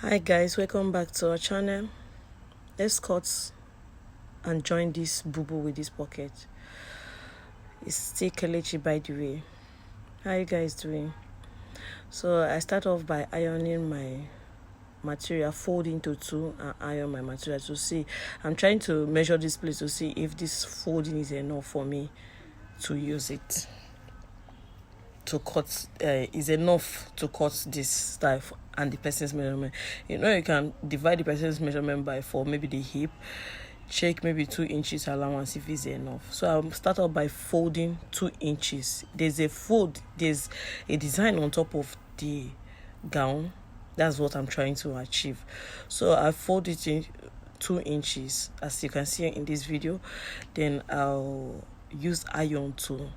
Hi guys, welcome back to our channel. Let's cut and join this Bubu with this pocket. It's still Kelechi, by the way. How you guys doing? So I start off by ironing my material, fold into two and iron my material to see. I'm trying to measure this place to see if this folding is enough for me to use it to cut, is enough to cut this stuff and the person's measurement. You can divide the person's measurement by 4, maybe the hip, check maybe 2 inches allowance if it's enough. So I'll start off by folding 2 inches. There's a design on top of the gown. That's what I'm trying to achieve. So I fold it in 2 inches, as you can see in this video. Then I'll use iron to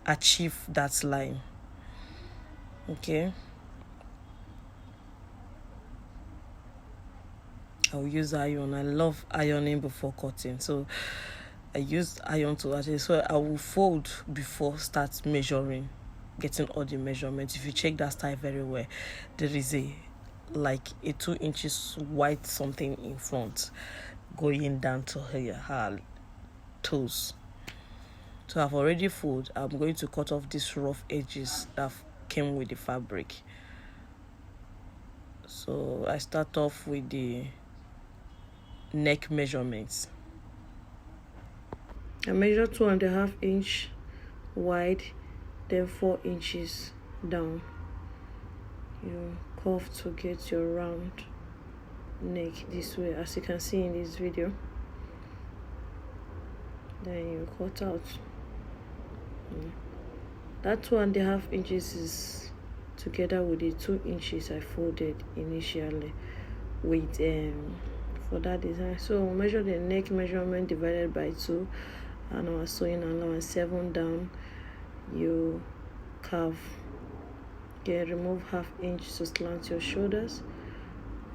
achieve that line. Okay, I'll use iron. I love ironing before cutting, so I use iron to achieve. So I will fold before start measuring, getting all the measurements. If you check that style very well, there is a 2 inches white something in front going down to her toes. So I've already folded. I'm going to cut off these rough edges that came with the fabric. So I start off with the neck measurements. I measure 2.5 inch wide, then 4 inches down. You curve to get your round neck this way, as you can see in this video. Then you cut out. That 2.5 inches is together with the 2 inches I folded initially with for that design. So we'll measure the neck measurement divided by 2, and our sewing allowance 7 down. You curve. Okay, remove 1/2 inch to slant your shoulders.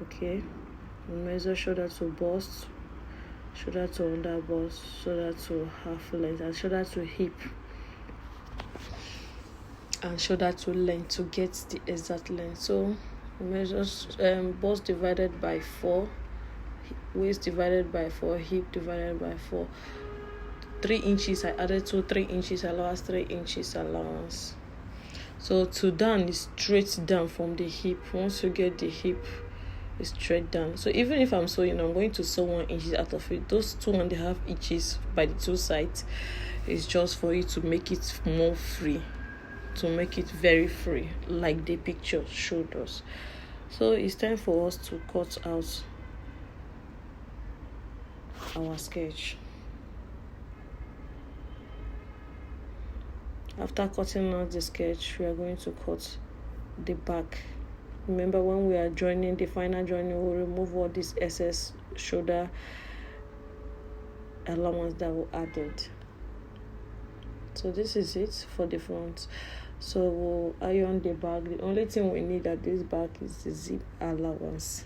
Okay, we measure shoulder to bust, shoulder to under bust, shoulder to half length, and shoulder to hip, and shoulder to length to get the exact length. So measure bust divided by 4, waist divided by 4, hip divided by 4. 3 inches I added to 3 inches allowance, 3 inches allowance. So to down is straight down from the hip. Once you get the hip, it's straight down. So even if I'm sewing, I'm going to sew 1 inch out of it. Those 2.5 inches by the 2 sides is just for you to make it more free, to make it very free, like the picture showed us. So it's time for us to cut out our sketch. After cutting out the sketch, we are going to cut the back. Remember, when we are joining the final joining, we'll remove all this excess shoulder allowance that we added. So this is it for the front. So we'll iron the back. The only thing we need at this back is the zip allowance.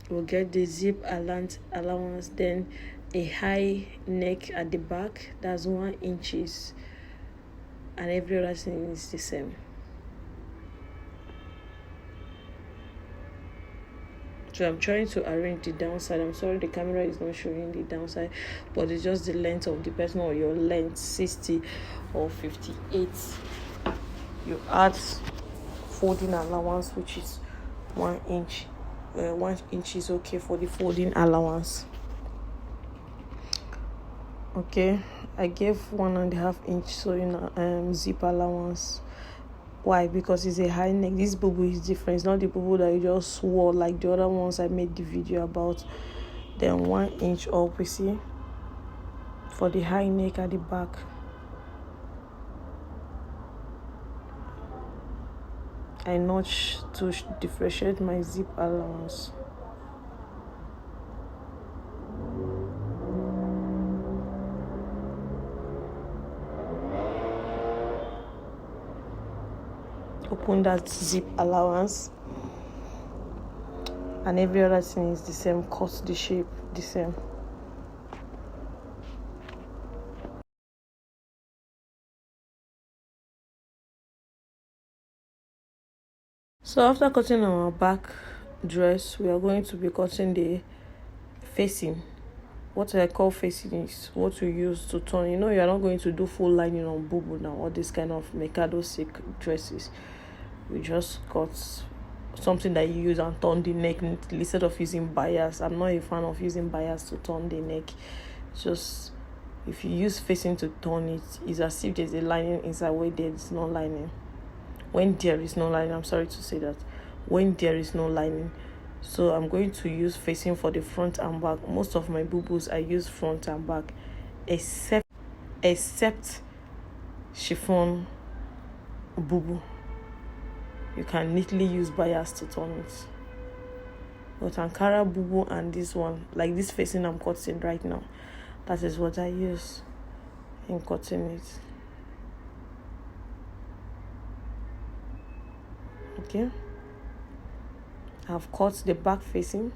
We'll get the zip allowance, then a high neck at the back, that's 1 inches, and every other thing is the same. So I'm trying to arrange the downside. I'm sorry the camera is not showing the downside, but it's just the length of the person, or your length 60 or 58. You add folding allowance, which is 1 inch. 1 inch is okay for the folding allowance. Okay, I gave 1.5 inch sewing zip allowance. Why? Because it's a high neck. This Bubu is different. It's not the Bubu that you just wore like the other ones I made the video about. Then 1 inch up, you see, for the high neck at the back. I notch to differentiate my zip allowance. Open that zip allowance, and every other thing is the same. Cut the shape the same. So after cutting our back dress, we are going to be cutting the facing. What I call facing is what we use to turn. You are not going to do full lining on Bubu now, all this kind of Mikado silk dresses. We just cut something that you use and turn the neck instead of using bias. I'm not a fan of using bias to turn the neck. Just if you use facing to turn it, it's as if there's a lining inside where there is no lining. When there is no lining, I'm sorry to say that. When there is no lining. So I'm going to use facing for the front and back. Most of my Bubus I use front and back, except chiffon Bubu. You can neatly use bias to turn it. But Ankara Bubu and this one, like this facing I'm cutting right now, that is what I use in cutting it. Okay, I've cut the back facing.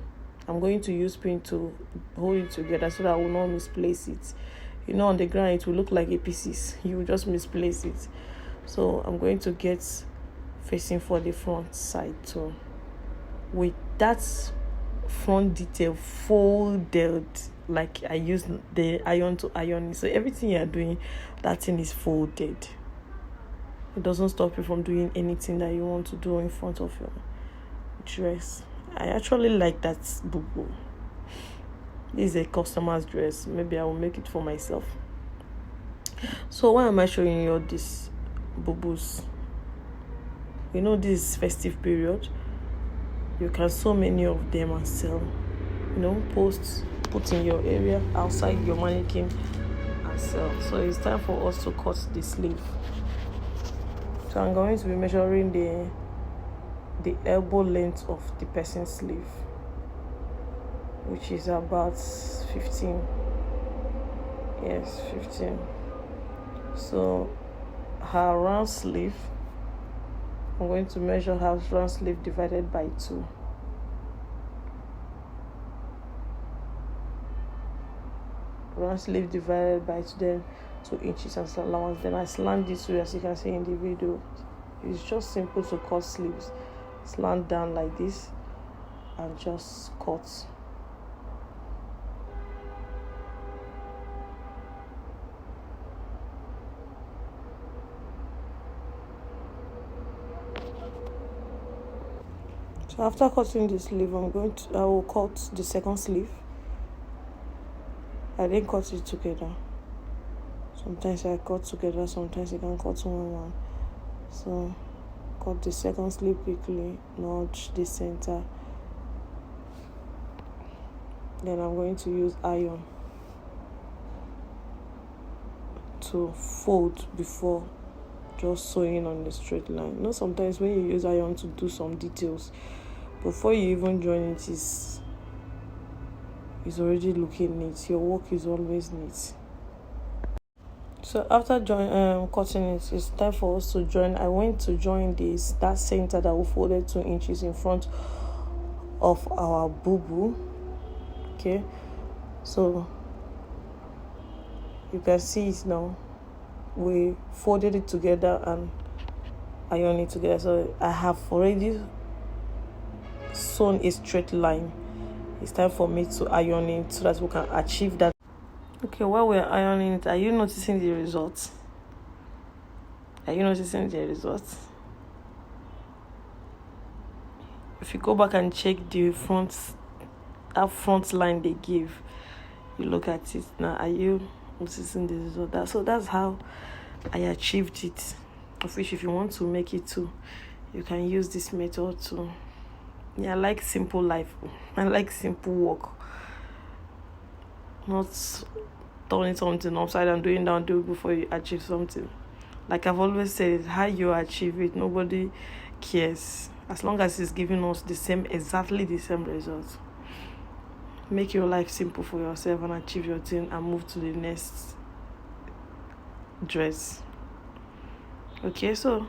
I'm going to use pin to hold it together so that I will not misplace it. On the ground it will look like a pieces. You will just misplace it. So I'm going to get facing for the front side too, with that front detail folded, like I use the iron to iron it. So everything you're doing, that thing is folded. It doesn't stop you from doing anything that you want to do in front of your dress. I actually like that Bubu. This is a customer's dress. Maybe I will make it for myself. So why am I showing you all these Bubus? This is festive period. You can sew many of them and sell. Post, put in your area, outside your mannequin and sell. So it's time for us to cut the sleeve. So I'm going to be measuring the elbow length of the person's sleeve, which is about 15. Yes, 15. So her round sleeve, I'm going to measure her round sleeve divided by 2. Round sleeve divided by 2, then 2 inches as allowance. Then I slant this way, as you can see in the video. It's just simple to cut sleeves. Slant down like this and just cut. So after cutting the sleeve, I will cut the second sleeve. I didn't cut it together. Sometimes I cut together, sometimes I can cut one. So cut the second sleeve quickly, notch the center. Then I'm going to use iron to fold before just sewing on the straight line. Sometimes when you use iron to do some details, before you even join it, is already looking neat. Your work is always neat. So after cutting it, it's time for us to join. I went to join that center that we folded 2 inches in front of our Bubu. Okay, so you can see it now. We folded it together and ironed it together. So I have already sewn a straight line. It's time for me to iron it so that we can achieve that. Okay, while we're ironing it, are you noticing the results? If you go back and check the that front line they give, you look at it now. Are you noticing the result? So that's how I achieved it. Of which, if you want to make it too, you can use this method too. I like simple life. I like simple work. Not turning something upside and doing down before you achieve something. Like I've always said, how you achieve it, nobody cares. As long as it's giving us exactly the same results. Make your life simple for yourself and achieve your thing and move to the next dress. Okay, so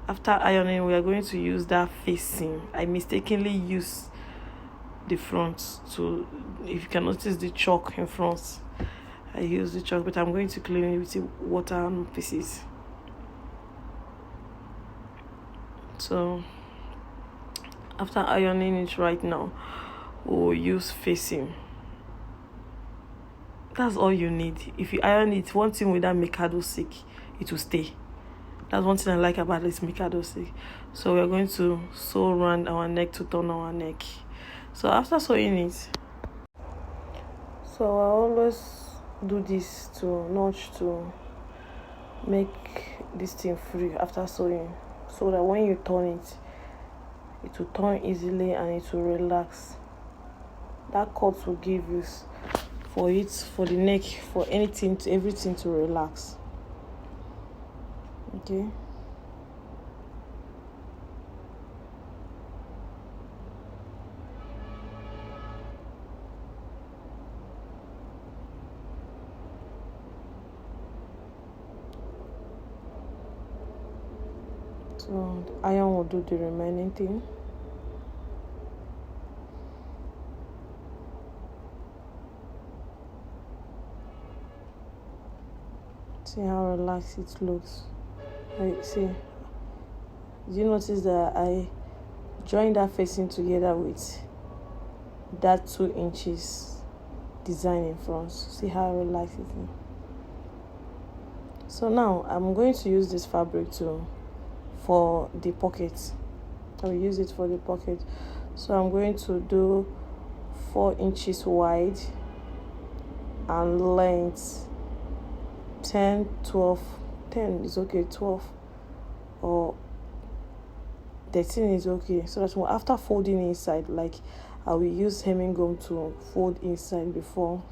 after ironing, we are going to use that facing. I mistakenly used the front to, if you can notice the chalk in front, I use the chalk, but I'm going to clean it with the water and pieces. So After ironing it right now, we'll use facing. That's all you need. If you iron it, one thing with that Mikado stick, it will stay. That's one thing I like about this Mikado stick. So we're going to sew around our neck to turn our neck. So after sewing it, so I always do this to notch to make this thing free after sewing, so that when you turn it, it will turn easily and it will relax. That cut will give you for it, for the neck, for anything, to everything to relax. Okay. So the iron will do the remaining thing. See how relaxed it looks. See, do you notice that I joined that facing together with that 2 inches design in front? See how relaxed it is. So now I'm going to use this fabric for the pocket. I will use it for the pocket. So I'm going to do 4 inches wide and length 10, 12, 10 is okay, 12 or 13 is okay. So that after folding inside, like I will use hemming gum to fold inside before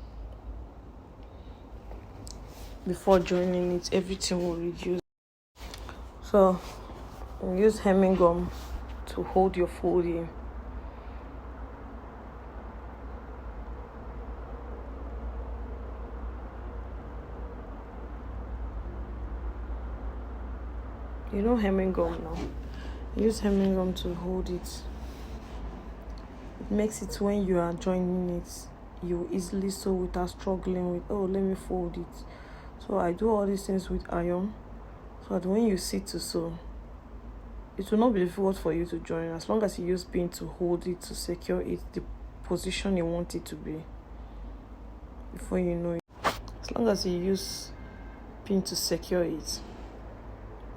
joining it, everything will reduce. So use hemming gum to hold your folding. You know hemming gum now. Use hemming gum to hold it. It makes it when you are joining it, you easily sew without struggling with, oh, let me fold it. So I do all these things with iron, so that when you sit to sew, it will not be difficult for you to join, as long as you use pin to hold it, to secure it, the position you want it to be. Before you know it, as long as you use pin to secure it,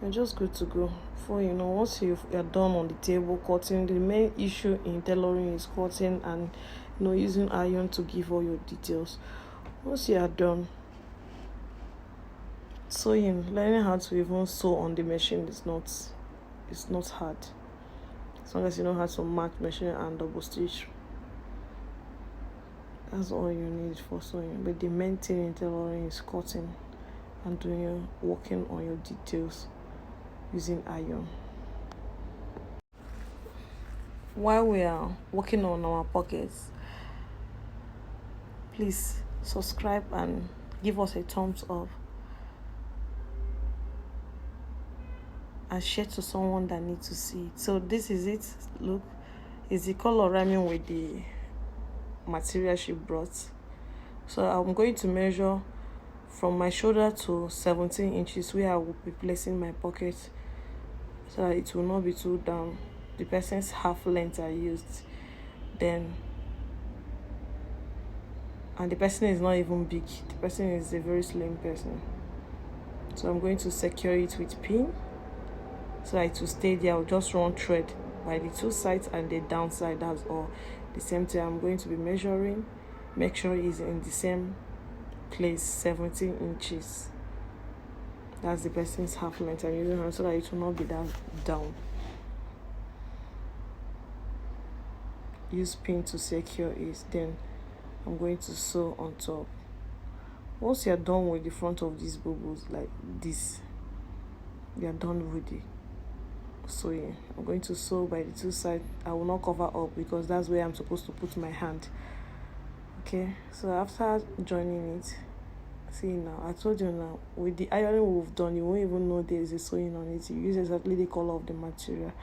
you're just good to go. Before you know, once you're done on the table cutting, the main issue in tailoring is cutting and using iron to give all your details. Once you are done sewing, learning how to even sew on the machine is not hard, as long as you know how to mark machine and double stitch. That's all you need for sewing. But the main thing in tailoring is cutting and working on your details using iron. While we are working on our pockets, please subscribe and give us a thumbs up and share to someone that needs to see it. So this is it. Look, is the color rhyming with the material she brought. So I'm going to measure from my shoulder to 17 inches where I will be placing my pocket, so that it will not be too down. The person's half length I used, and the person is not even big. The person is a very slim person. So I'm going to secure it with pin, so that it will stay there. I'll just run thread by the 2 sides and the downside, that's all. The same thing I'm going to be measuring, make sure it's in the same place, 17 inches. That's the person's half length I'm using her, so that it will not be that down. Use pin to secure it, then I'm going to sew on top. Once you're done with the front of these bubbles like this, you're done with the sewing. I'm going to sew by the 2 sides. I will not cover up because that's where I'm supposed to put my hand. Okay, so after joining it, see now, I told you now, with the ironing we've done, you won't even know there's a sewing on it. You use exactly the color of the material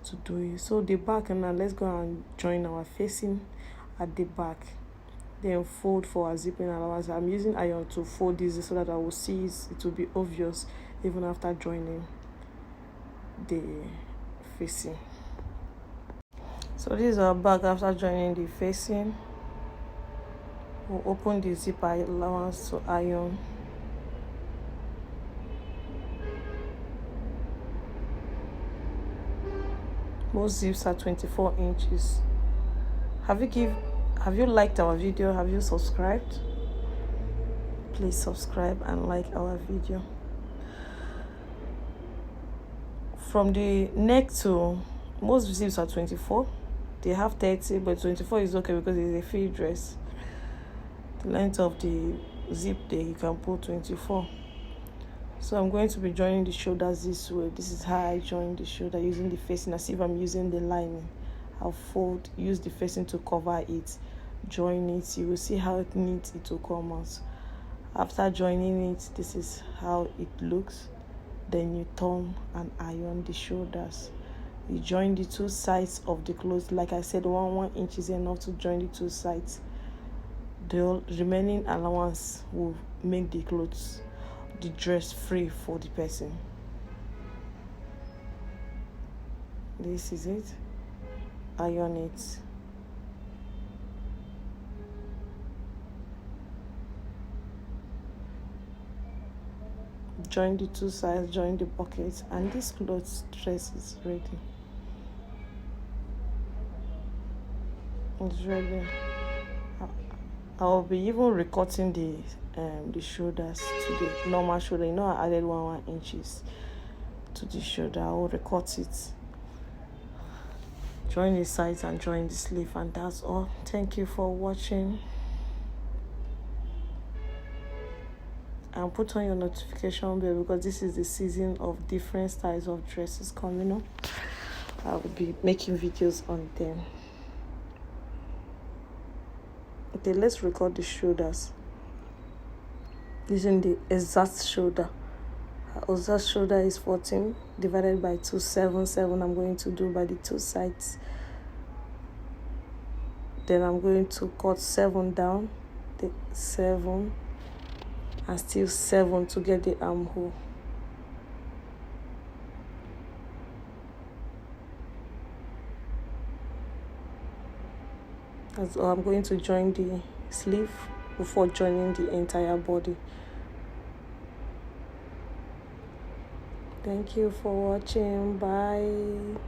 to do it. So the back, and now let's go and join our facing at the back, then fold for our zipping allowance. I'm using iron to fold this so that I will see it will be obvious even after joining the facing. So this is our bag after joining the facing. We'll open the zip allowance to iron. Most zips are 24 inches. Have you liked our video? Have you subscribed? Please subscribe and like our video. From the neck to most zips are 24. They have 30, but 24 is okay because it's a free dress. The length of the zip there, you can put 24. So I'm going to be joining the shoulders this way. This is how I join the shoulder, using the facing as if I'm using the lining. I'll use the facing to cover it, join it. You will see how neat it will come out. After joining it, this is how it looks. Then you turn and iron the shoulders. You join the two sides of the clothes. Like I said, 1 inch is enough to join the two sides. The remaining allowance will make the clothes, the dress, free for the person. This is it. Iron it. Join the two sides, join the pockets, and this clothes dress is ready. It's ready. I'll be even recutting the shoulders to the normal shoulder. You know, I added 1 inches to the shoulder. I will recut it. Join the sides and join the sleeve, and that's all. Thank you for watching. And put on your notification bell because this is the season of different styles of dresses coming up. I will be making videos on them. Okay, let's record the shoulders using the exact shoulder. Exact shoulder is 14 divided by 2, 7. I'm going to do by the two sides. Then I'm going to cut 7 down, the 7, and still 7 to get the armhole. So I'm going to join the sleeve before joining the entire body. Thank you for watching. Bye.